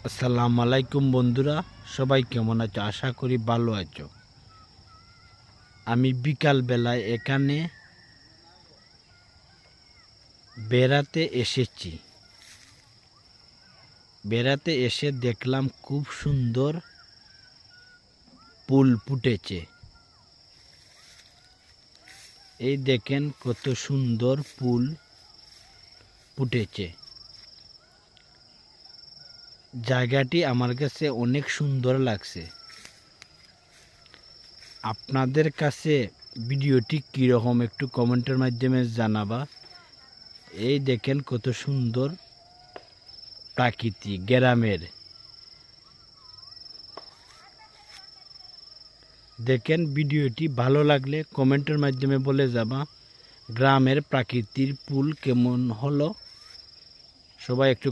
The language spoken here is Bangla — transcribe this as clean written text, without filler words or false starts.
আসসালামু আলাইকুম বন্ধুরা, সবাই কেমন আছো? আশা করি ভালো আছো। আমি বিকাল বেলায় এখানে বেড়াতে এসেছি। বেড়াতে এসে দেখলাম খুব সুন্দর ফুল ফুটেছে। এই দেখেন কত সুন্দর ফুল ফুটেছে। জায়গাটি আমার কাছে অনেক সুন্দর লাগছে। আপনাদের কাছে ভিডিওটি কীরকম একটু কমেন্টের মাধ্যমে জানাবা। এই দেখেন কত সুন্দর প্রাকৃতিক গ্রামের। দেখেন ভিডিওটি ভালো লাগলে কমেন্টের মাধ্যমে বলে যাবা গ্রামের প্রাকৃতিক ফুল কেমন হলো। সবাই একটু